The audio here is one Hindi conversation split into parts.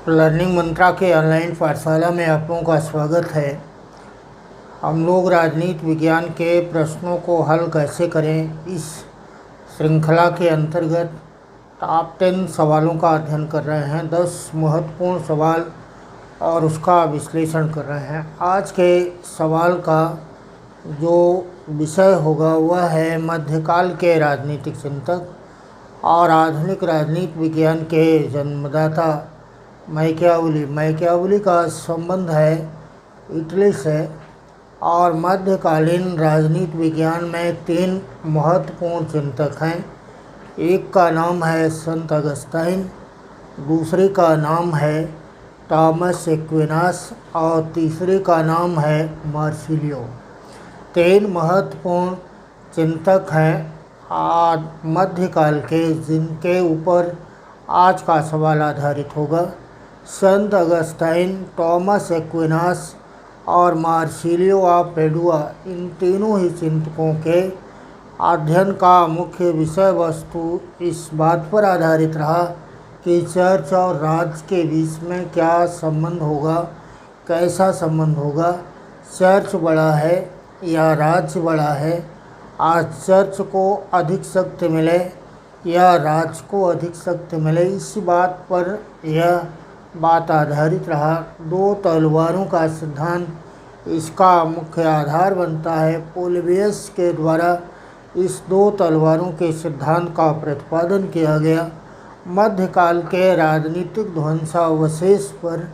लर्निंग मंत्रा के ऑनलाइन पाठशाला में आप लोगों का स्वागत है। हम लोग राजनीति विज्ञान के प्रश्नों को हल कैसे करें, इस श्रृंखला के अंतर्गत टॉप 10 सवालों का अध्ययन कर रहे हैं। 10 महत्वपूर्ण सवाल और उसका विश्लेषण कर रहे हैं। आज के सवाल का जो विषय होगा वह है मध्यकाल के राजनीतिक चिंतक और आधुनिक राजनीति विज्ञान के जन्मदाता मैकियावेली का संबंध है इटली से। और मध्यकालीन राजनीति विज्ञान में 3 महत्वपूर्ण चिंतक हैं। एक का नाम है संत अगस्टाइन, दूसरे का नाम है थॉमस एक्विनास और तीसरे का नाम है मार्सिलियो। 3 महत्वपूर्ण चिंतक हैं मध्यकाल के, जिनके ऊपर आज का सवाल आधारित होगा। संत अगस्टाइन, थॉमस एक्विनास और मार्सिलियो ऑफ पेडुआ, इन तीनों ही चिंतकों के अध्ययन का मुख्य विषय वस्तु इस बात पर आधारित रहा कि चर्च और राज्य के बीच में क्या संबंध होगा, कैसा संबंध होगा। चर्च बड़ा है या राज्य बड़ा है, आज चर्च को अधिक शक्ति मिले या राज्य को अधिक शक्ति मिले, इसी बात पर यह बात आधारित रहा। 2 तलवारों का सिद्धांत इसका मुख्य आधार बनता है। पोलिबियस के द्वारा इस 2 तलवारों के सिद्धांत का प्रतिपादन किया गया। मध्यकाल के राजनीतिक ध्वंसावशेष पर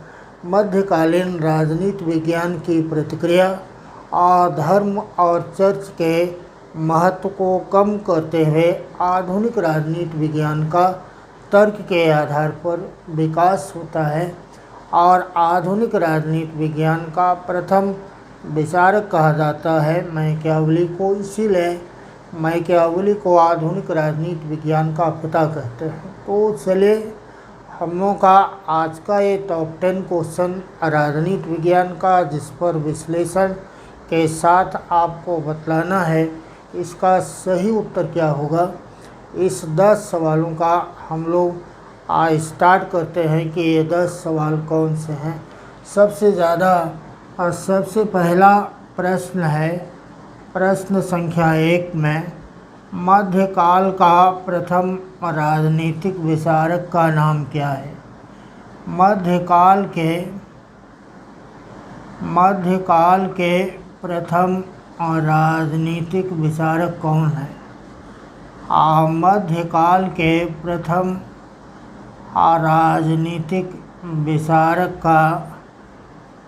मध्यकालीन राजनीति विज्ञान की प्रतिक्रिया और धर्म और चर्च के महत्व को कम करते हुए आधुनिक राजनीति विज्ञान का तर्क के आधार पर विकास होता है। और आधुनिक राजनीति विज्ञान का प्रथम विचारक कहा जाता है मैकियावेली को। इसीलिए मैकियावेली को आधुनिक राजनीति विज्ञान का पिता कहते हैं। तो चलिए हम लोगों का आज का ये टॉप 10 क्वेश्चन राजनीति विज्ञान का, जिस पर विश्लेषण के साथ आपको बतलाना है इसका सही उत्तर क्या होगा। इस 10 सवालों का हम लोग आज स्टार्ट करते हैं कि ये 10 सवाल कौन से हैं। सबसे पहला प्रश्न है प्रश्न संख्या 1 में, मध्यकाल का प्रथम राजनीतिक विचारक का नाम क्या है। मध्यकाल के प्रथम राजनीतिक विचारक कौन है। मध्यकाल के प्रथम राजनीतिक विचारक का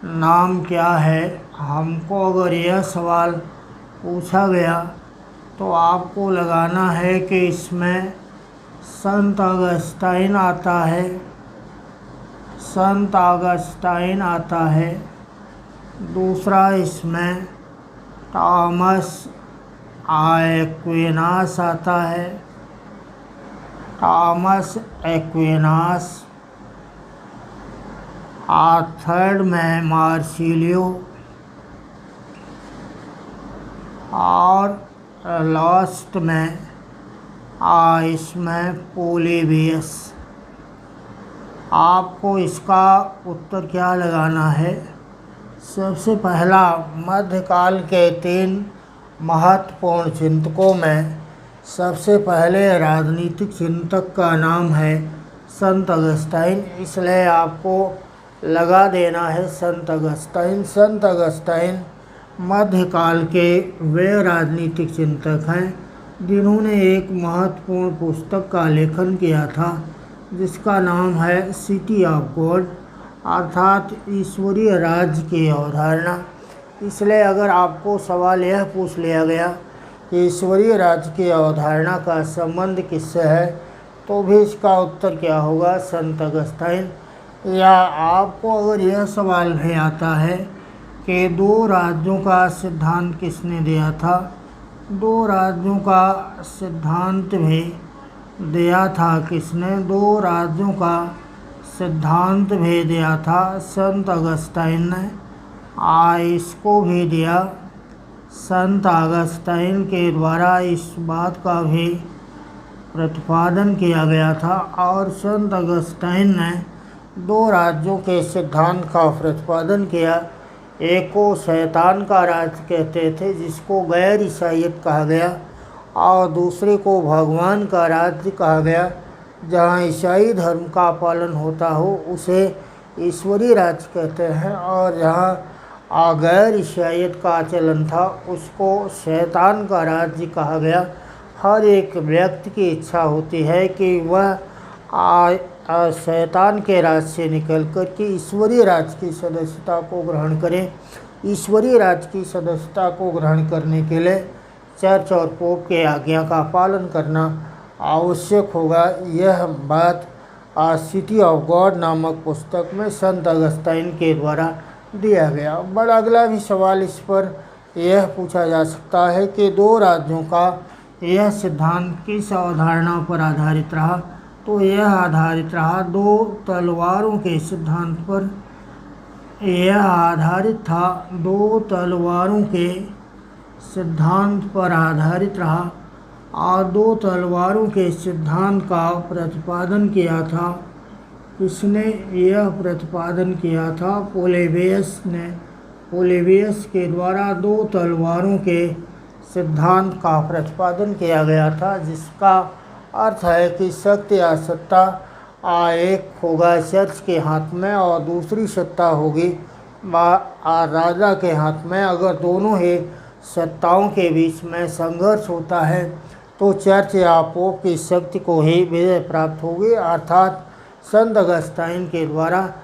नाम क्या है। हमको अगर यह सवाल पूछा गया तो आपको लगाना है कि इसमें संत अगस्टाइन आता है। दूसरा इसमें थॉमस एक्विनास आता है। थर्ड में मार्सिलियो और लास्ट में इसमें पोलिबियस। आपको इसका उत्तर क्या लगाना है। सबसे पहला, मध्यकाल के 3 महत्वपूर्ण चिंतकों में सबसे पहले राजनीतिक चिंतक का नाम है संत अगस्टाइन, इसलिए आपको लगा देना है संत अगस्टाइन। संत अगस्टाइन मध्यकाल के वे राजनीतिक चिंतक हैं जिन्होंने एक महत्वपूर्ण पुस्तक का लेखन किया था जिसका नाम है सिटी ऑफ गॉड, अर्थात ईश्वरीय राज्य की अवधारणा। इसलिए अगर आपको सवाल यह पूछ लिया गया कि ईश्वरीय राज्य की अवधारणा का संबंध किससे है, तो भी इसका उत्तर क्या होगा, संत अगस्टाइन। या आपको अगर यह सवाल भी आता है कि 2 राज्यों का सिद्धांत किसने दिया था, 2 राज्यों का सिद्धांत भी दिया था किसने, 2 राज्यों का सिद्धांत भी दिया था संत अगस्टाइन ने। इसको भी दिया। संत अगस्टाइन के द्वारा इस बात का भी प्रतिपादन किया गया था और संत अगस्टाइन ने दो राज्यों के सिद्धांत का प्रतिपादन किया। एक को शैतान का राज्य कहते थे, जिसको गैर ईसाइयत कहा गया, और दूसरे को भगवान का राज्य कहा गया। जहाँ ईसाई धर्म का पालन होता हो उसे ईश्वरीय राज्य कहते हैं, और जहाँ गैर ईसाइयत का चलन था उसको शैतान का राज्य कहा गया। हर एक व्यक्ति की इच्छा होती है कि वह शैतान के राज से निकल कर के ईश्वरीय राज की सदस्यता को ग्रहण करें। ईश्वरीय राज की सदस्यता को ग्रहण करने के लिए चर्च और पोप के आज्ञा का पालन करना आवश्यक होगा। यह बात सिटी ऑफ गॉड नामक पुस्तक में संत अगस्ताइन के द्वारा दिया गया। बड़ा अगला भी सवाल इस पर यह पूछा जा सकता है कि दो राज्यों का यह सिद्धांत किस अवधारणा पर आधारित रहा। तो यह आधारित रहा दो तलवारों के सिद्धांत पर। यह आधारित था दो तलवारों के सिद्धांत पर आधारित रहा, और दो तलवारों के सिद्धांत का प्रतिपादन किया था। किसने यह प्रतिपादन किया था? पोलेबियस ने। पोलेबियस के द्वारा दो तलवारों के सिद्धांत का प्रतिपादन किया गया था, जिसका अर्थ है कि सत्य या सत्ता एक होगा चर्च के हाथ में और दूसरी सत्ता होगी राजा के हाथ में। अगर दोनों ही सत्ताओं के बीच में संघर्ष होता है तो चर्च या पोप की शक्ति को ही विजय प्राप्त होगी। अर्थात संत अगस्ताइन के द्वारा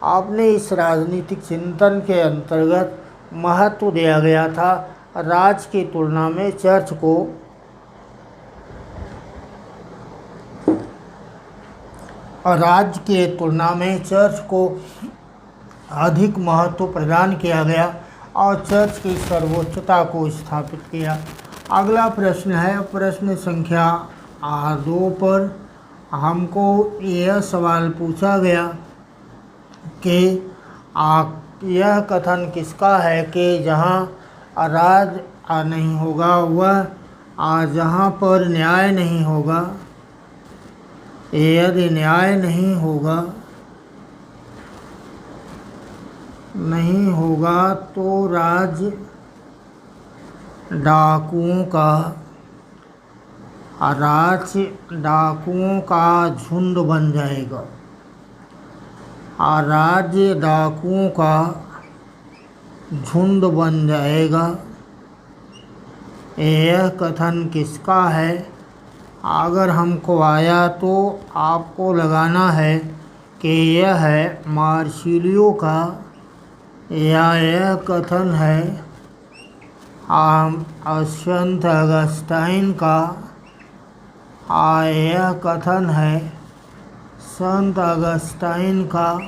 अपने इस राजनीतिक चिंतन के अंतर्गत महत्व दिया गया था राज की तुलना में चर्च को। राज्य के तुलना में चर्च को अधिक महत्व प्रदान किया गया और चर्च की सर्वोच्चता को स्थापित किया। अगला प्रश्न है प्रश्न संख्या 2 पर हमको यह सवाल पूछा गया कि यह कथन किसका है कि जहाँ राज नहीं होगा वह जहाँ पर न्याय नहीं होगा, यदि न्याय नहीं होगा तो राज डाकुओं का झुंड बन जाएगा। राज्य डाकुओं का झुंड बन जाएगा। यह कथन किसका है? अगर हमको आया तो आपको लगाना है कि यह है मार्सिलियो का, या यह कथन है संत अगस्ताइन का, यह कथन है संत अगस्ताइन का,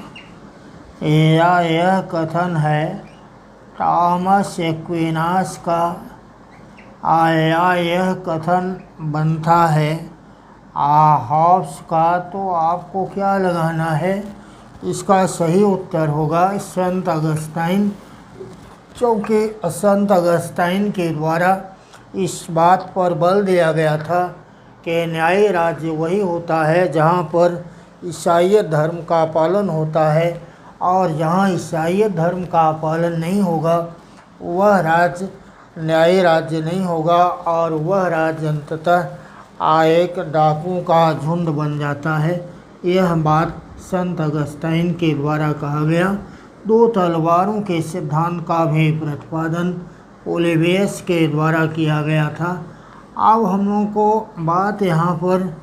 या यह कथन है थॉमस एक्विनास का, या यह कथन बनता है हॉब्स का। तो आपको क्या लगाना है? इसका सही उत्तर होगा संत अगस्ताइन, क्योंकि संत अगस्ताइन के द्वारा इस बात पर बल दिया गया था कि न्यायी राज्य वही होता है जहाँ पर ईसाईयत धर्म का पालन होता है, और जहाँ ईसाईयत धर्म का पालन नहीं होगा वह राज्य न्यायी राज्य नहीं होगा, और वह राज्य अंततः एक डाकुओं का झुंड बन जाता है। यह बात संत अगस्ताइन के द्वारा कहा गया। दो तलवारों के सिद्धांत का भी प्रतिपादन पोलेबियस के द्वारा किया गया था। अब हम लोगों को बात यहाँ पर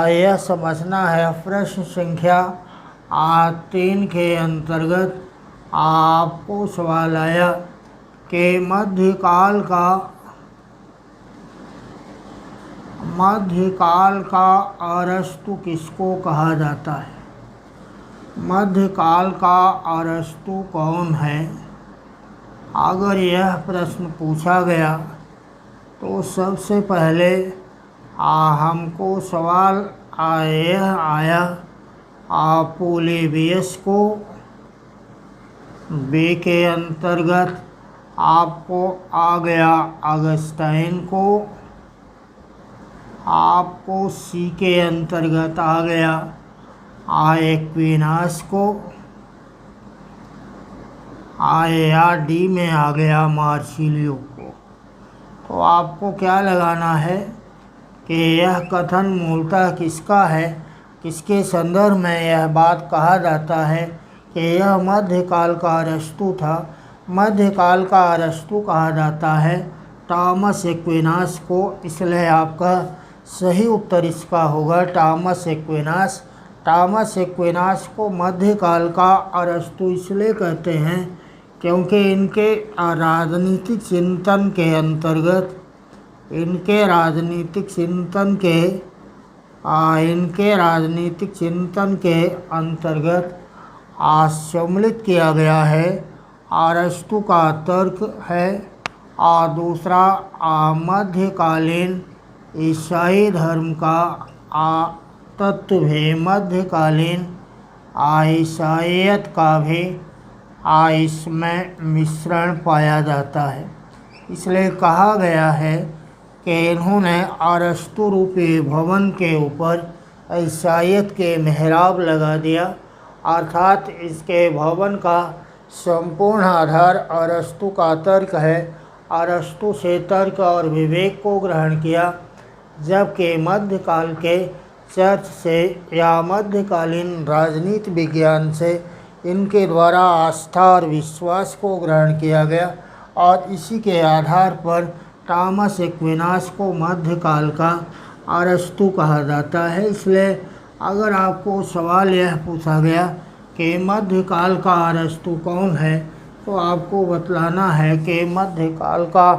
यह समझना है, प्रश्न संख्या 3 के अंतर्गत आपको सवाल आया कि मध्यकाल का अरस्तु किसको कहा जाता है? मध्यकाल का अरस्तु कौन है? अगर यह प्रश्न पूछा गया तो सबसे पहले हमको सवाल यह आया पोलेबियस को, बी के अंतर्गत आपको आ गया अगस्टाइन को, आपको सी के अंतर्गत आ गया एक्विनास को, या डी में आ गया मार्सिलियो को। तो आपको क्या लगाना है कि यह कथन मूलतः किसका है, किसके संदर्भ में यह बात कहा जाता है कि यह मध्यकाल का अरस्तु था। मध्यकाल का अरस्तु कहा जाता है टॉमस एक्विनास को, इसलिए आपका सही उत्तर इसका होगा टॉमस एक्विनास। टॉमस एक्विनास को मध्यकाल का अरस्तु इसलिए कहते हैं क्योंकि इनके राजनीतिक चिंतन के अंतर्गत सम्मिलित किया गया है। अरस्तु का तर्क है और दूसरा मध्यकालीन ईसाई धर्म का तत्व भी, मध्यकालीन ईसाईयत का भी इसमें मिश्रण पाया जाता है। इसलिए कहा गया है कि इन्होंने अरस्तु रूपी भवन के ऊपर ईसाईयत के मेहराब लगा दिया, अर्थात इसके भवन का संपूर्ण आधार अरस्तु का तर्क है। अरस्तु से तर्क और विवेक को ग्रहण किया, जबकि मध्यकाल के चर्च से या मध्यकालीन राजनीति विज्ञान से इनके द्वारा आस्था और विश्वास को ग्रहण किया गया और इसी के आधार पर टॉमस एक्विनास को मध्यकाल का अरस्तु कहा जाता है। इसलिए अगर आपको सवाल यह पूछा गया कि मध्यकाल का अरस्तु कौन है, तो आपको बतलाना है कि मध्यकाल का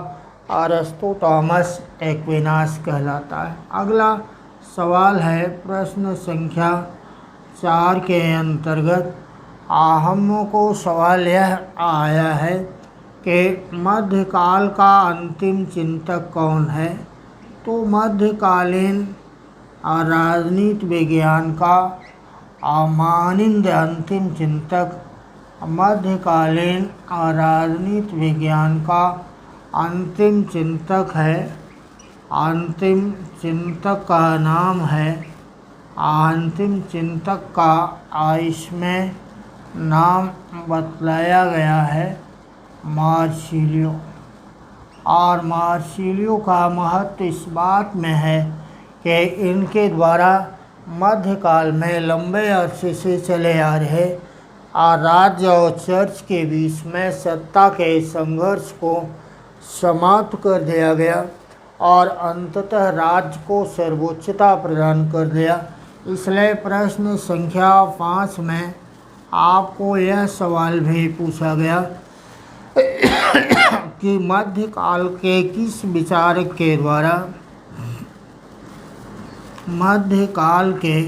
अरस्तु टॉमस एक्विनास कहलाता है। अगला सवाल है प्रश्न संख्या 4 के अंतर्गत हमको सवाल यह आया है कि मध्यकाल का अंतिम चिंतक कौन है। तो मध्यकालीन राजनीति विज्ञान का मानिंद अंतिम चिंतक, मध्यकालीन राजनीति विज्ञान का अंतिम चिंतक है, अंतिम चिंतक का नाम है, अंतिम चिंतक का इसमें नाम बतलाया गया है मार्सिलियो। और मार्सिलियो का महत्व इस बात में है कि इनके द्वारा मध्यकाल में लंबे अरसे से चले आ रहे राज्य और चर्च के बीच में सत्ता के संघर्ष को समाप्त कर दिया गया और अंततः राज्य को सर्वोच्चता प्रदान कर दिया। इसलिए प्रश्न संख्या 5 में आपको यह सवाल भी पूछा गया कि मध्यकाल के किस विचारक के द्वारा, मध्यकाल के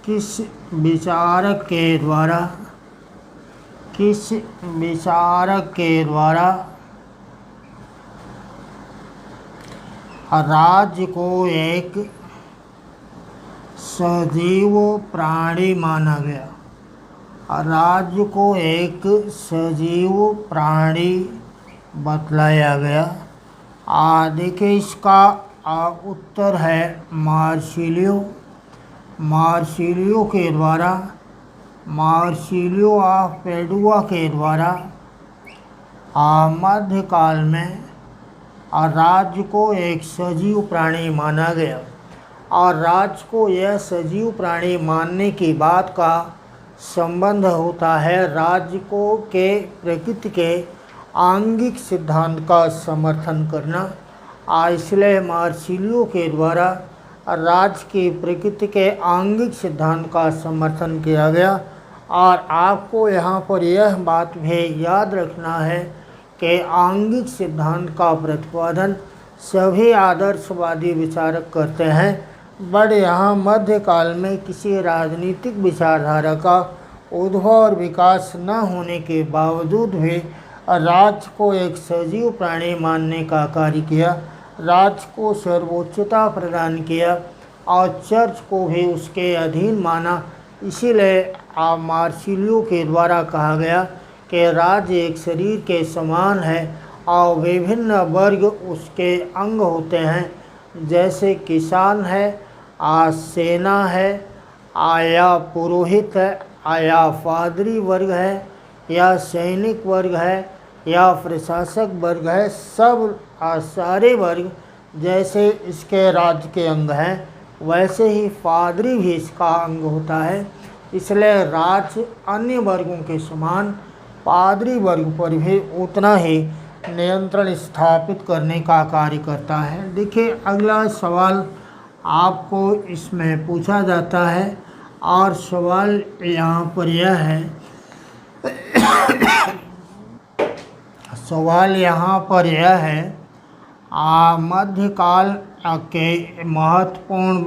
किस विचारक के द्वारा, किस विचारक के द्वारा राज्य को एक सजीव प्राणी माना गया, राज्य को एक सजीव प्राणी बतलाया गया। देखिए इसका उत्तर है मार्सिलियो। मार्सिलियो के द्वारा, मार्सिलियो ऑफ पेडुआ के द्वारा मध्यकाल में राज्य को एक सजीव प्राणी माना गया और राज्य को यह सजीव प्राणी मानने की बात का संबंध होता है राज्य को के प्रकृति के आंगिक सिद्धांत का समर्थन करना। इसलिए मार्सिलियो के द्वारा राज्य की प्रकृति के आंगिक सिद्धांत का समर्थन किया गया। और आपको यहाँ पर यह बात भी याद रखना है कि आंगिक सिद्धांत का प्रतिपादन सभी आदर्शवादी विचारक करते हैं, बट यहाँ मध्यकाल में किसी राजनीतिक विचारधारा का उद्भव और विकास न होने के बावजूद भी राज्य को एक सजीव प्राणी मानने का कार्य किया, राज्य को सर्वोच्चता प्रदान किया और चर्च को भी उसके अधीन माना। इसीलिए मार्सिलियो के द्वारा कहा गया कि राज्य एक शरीर के समान है और विभिन्न वर्ग उसके अंग होते हैं, जैसे किसान है, सेना है, आया पुरोहित है, आया पादरी वर्ग है, या सैनिक वर्ग है, या प्रशासक वर्ग है। सब सारे वर्ग जैसे इसके राज्य के अंग हैं, वैसे ही पादरी भी इसका अंग होता है। इसलिए राज्य अन्य वर्गों के समान पादरी वर्ग पर भी उतना ही नियंत्रण स्थापित करने का कार्य करता है। देखिए, अगला सवाल आपको इसमें पूछा जाता है, और सवाल यहाँ पर यह है, सवाल यहाँ पर यह है, मध्यकाल के महत्वपूर्ण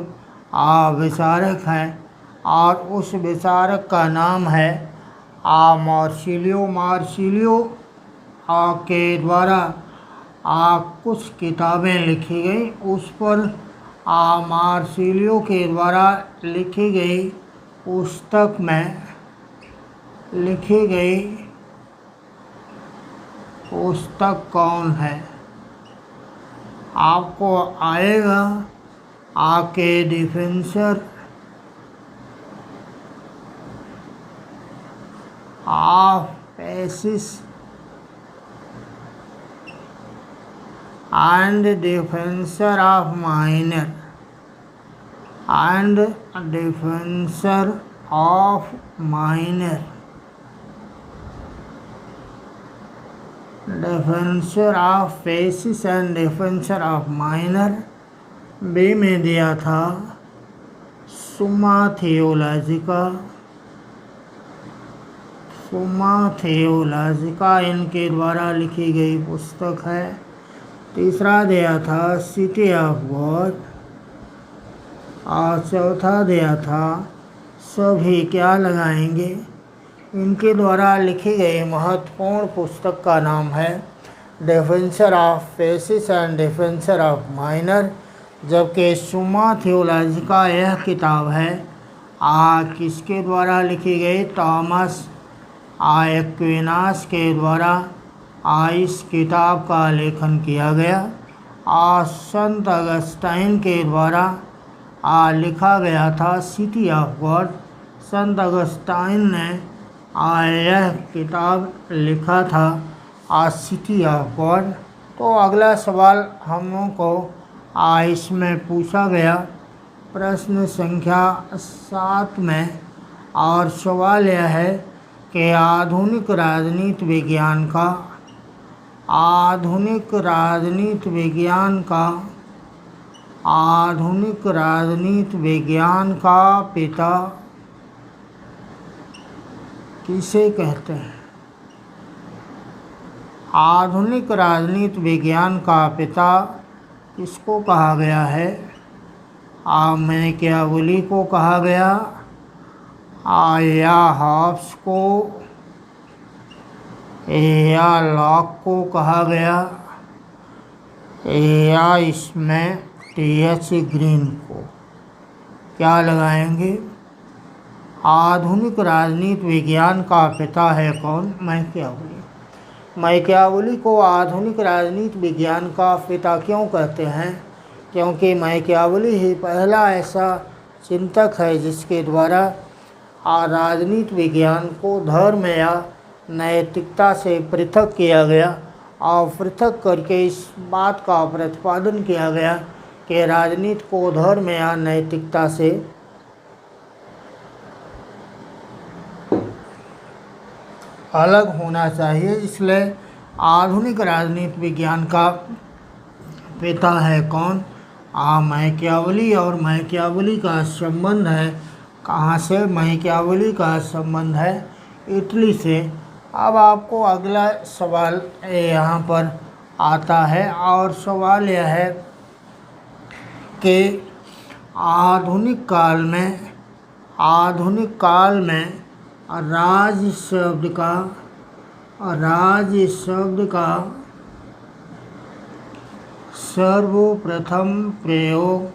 विचारक हैं, और उस विचारक का नाम है मार्सिलियो। मार्सिलियो के द्वारा कुछ किताबें लिखी गई। उस पर मार्सिलियो के द्वारा लिखी गई पुस्तक में लिखी गई पुस्तक कौन है? आपको आएगा आके Defensor of Pacis and Defensor of Minor and Defensor of Minor, Defensor of Pacis and Defensor of Minor. B में दिया था सुम्मा थियोलॉजिका, सुम्मा थियोलॉजिका इनके द्वारा लिखी गई पुस्तक है। तीसरा दिया था सिटी ऑफ गॉड, और चौथा दिया था सभी क्या लगाएंगे, इनके द्वारा लिखी गई महत्वपूर्ण पुस्तक का नाम है डिफेंसर of Pacis and Defensor of minor. जबकि सुम्मा थियोलॉजिका यह किताब है किसके द्वारा लिखी गई? थॉमस एक्विनास के द्वारा इस किताब का लेखन किया गया, और संत अगस्टाइन के द्वारा लिखा गया था city of God. Sant Augustine ने यह किताब लिखा था सिटी ऑफ गॉड। तो अगला सवाल हम लोगों को इसमें पूछा गया प्रश्न संख्या 7 में, और सवाल यह है कि आधुनिक राजनीति विज्ञान का आधुनिक राजनीति विज्ञान का पिता किसे कहते हैं? आधुनिक राजनीति विज्ञान का पिता किसको कहा गया है? मैकियावेली को कहा गया, या हॉब्स को, या लॉक को कहा गया, या इसमें टी.एच. ग्रीन को? क्या लगाएंगे? आधुनिक राजनीति विज्ञान का पिता है कौन? मैकियावेली। मैकियावेली को आधुनिक राजनीति विज्ञान का पिता क्यों कहते हैं? क्योंकि मैकियावेली ही पहला ऐसा चिंतक है जिसके द्वारा राजनीति विज्ञान को धर्म या नैतिकता से पृथक किया गया, और पृथक करके इस बात का प्रतिपादन किया गया कि राजनीति को धर्म या नैतिकता से अलग होना चाहिए। इसलिए आधुनिक राजनीति विज्ञान का पिता है कौन? मैकियावेली। और मैकियावेली का संबंध है कहाँ से? मैकियावेली का संबंध है इटली से। अब आपको अगला सवाल यहाँ पर आता है, और सवाल यह है कि आधुनिक काल में राज शब्द का सर्वप्रथम प्रयोग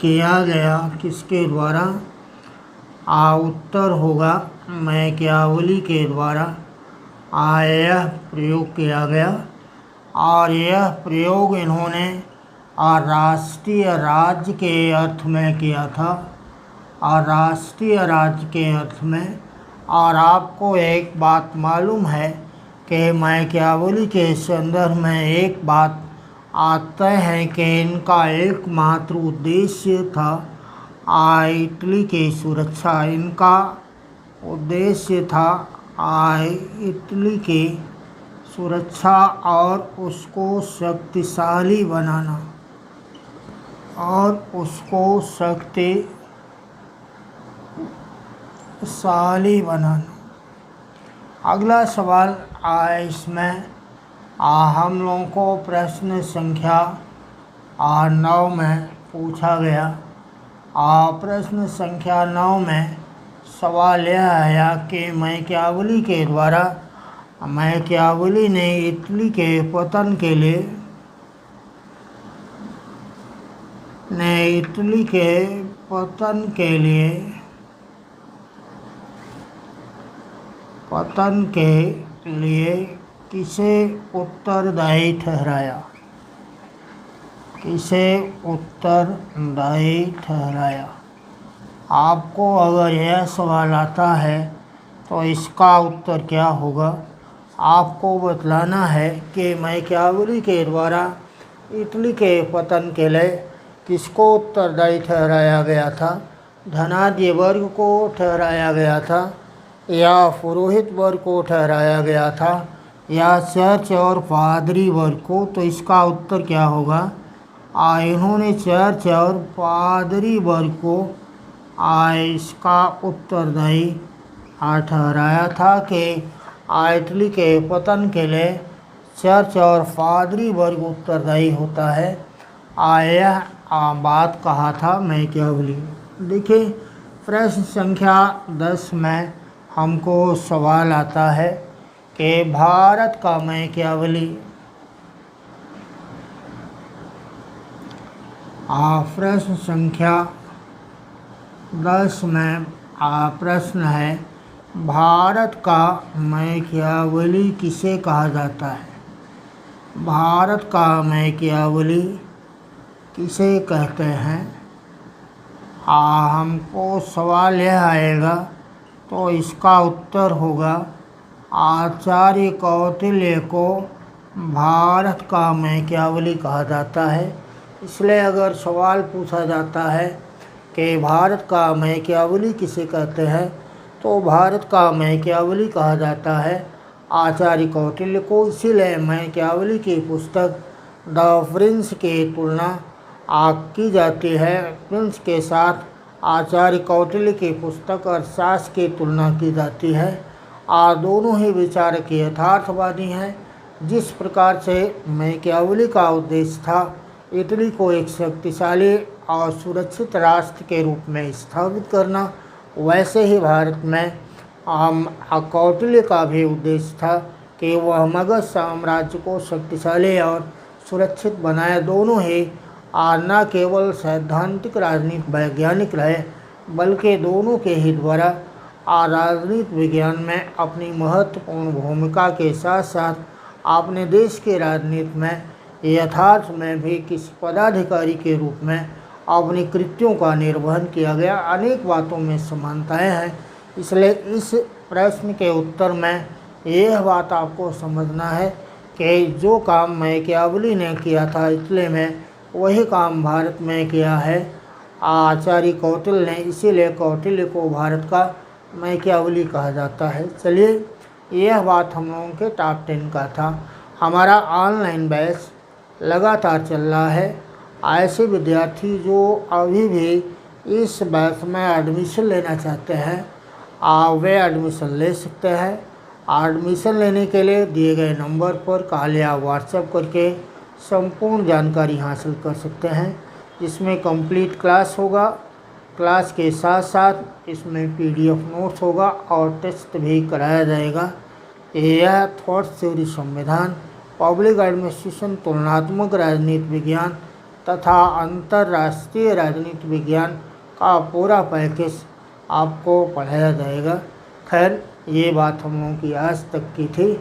किया गया किसके द्वारा? उत्तर होगा मैकियावेली के द्वारा यह प्रयोग किया गया, और यह प्रयोग इन्होंने और राष्ट्रीय राज्य के अर्थ में किया था, और राष्ट्रीय राज्य के अर्थ में। और आपको एक बात मालूम है कि मैकियावेली के संदर्भ में एक बात आता है कि इनका एकमात्र उद्देश्य था इटली की सुरक्षा। इनका उद्देश्य था इटली की सुरक्षा और उसको शक्तिशाली बनाना, और उसको शक्तिशाली बनाना। अगला सवाल इसमें हम लोगों को प्रश्न संख्या 9 में पूछा गया। प्रश्न संख्या 9 में सवाल यह आया कि मैकियावेली के द्वारा मैकियावेली ने इटली के पतन के लिए किसे उत्तरदायी ठहराया। आपको अगर यह सवाल आता है तो इसका उत्तर क्या होगा? आपको बतलाना है कि मैकियावेली के द्वारा इटली के पतन के लिए किसको उत्तरदायी ठहराया गया था? धनाढ्य वर्ग को ठहराया गया था, या पुरोहित वर्ग को ठहराया गया था, या चर्च और पादरी वर्ग को? तो इसका उत्तर क्या होगा? इन्होंने चर्च और पादरी वर्ग को इसका उत्तरदायी ठहराया था कि इटली के पतन के लिए चर्च और पादरी वर्ग उत्तरदायी होता है। यह बात कहा था मैकियावेली। देखिए, प्रश्न संख्या 10 में हमको सवाल आता है कि भारत का मैकियावेली। प्रश्न संख्या 10 में प्रश्न है, भारत का मैकियावेली किसे कहा जाता है? भारत का मैकियावेली किसे कहते हैं? हमको सवाल यह आएगा तो इसका उत्तर होगा आचार्य कौटिल्य को भारत का मैकियावेली कहा जाता है। इसलिए अगर सवाल पूछा जाता है कि भारत का मैकियावेली किसे कहते हैं, तो भारत का मैकियावेली कहा जाता है आचार्य कौटिल्य को। इसीलिए मैकियावेली की पुस्तक द प्रिंस की तुलना की जाती है। प्रिंस के साथ आचार्य कौटिल्य की पुस्तक अर्थशास्त्र की तुलना की जाती है। दोनों ही विचारक यथार्थवादी हैं। जिस प्रकार से मैकियावेली का उद्देश्य था इटली को एक शक्तिशाली और सुरक्षित राष्ट्र के रूप में स्थापित करना, वैसे ही भारत में कौटिल्य का भी उद्देश्य था कि वह मगध साम्राज्य को शक्तिशाली और सुरक्षित बनाए। दोनों ही न केवल सैद्धांतिक राजनीति वैज्ञानिक रहे, बल्कि दोनों के ही द्वारा राजनीति विज्ञान में अपनी महत्वपूर्ण भूमिका के साथ साथ अपने देश के राजनीति में यथार्थ में भी किसी पदाधिकारी के रूप में अपनी कृत्यों का निर्वहन किया गया। अनेक बातों में समानताएं हैं। इसलिए इस प्रश्न के उत्तर में यह बात आपको समझना है कि जो काम मैकियावेली ने किया था इटली में, वही काम भारत में किया है आचार्य कौटिल्य ने। इसीलिए कौटिल्य को भारत का मैकियावेली कहा जाता है। चलिए, यह बात हम लोगों के टॉप 10 का था। हमारा ऑनलाइन बैच लगातार चल रहा है। ऐसे विद्यार्थी जो अभी भी इस बैच में एडमिशन लेना चाहते हैं, वे एडमिशन ले सकते हैं। एडमिशन लेने के लिए दिए गए नंबर पर कॉल या व्हाट्सएप करके संपूर्ण जानकारी हासिल कर सकते हैं। इसमें कंप्लीट क्लास होगा। क्लास के साथ साथ इसमें पीडीएफ नोट्स होगा और टेस्ट भी कराया जाएगा। यह थॉट्स थ्योरी, संविधान, पब्लिक एडमिनिस्ट्रेशन, तुलनात्मक राजनीति विज्ञान तथा अंतर्राष्ट्रीय राजनीति विज्ञान का पूरा पैकेज आपको पढ़ाया जाएगा। खैर, ये बात हम लोगों की आज तक की थी।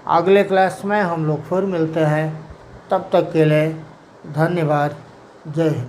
अगले क्लास में हम लोग फिर मिलते हैं। तब तक के लिए धन्यवाद। जय हिंद।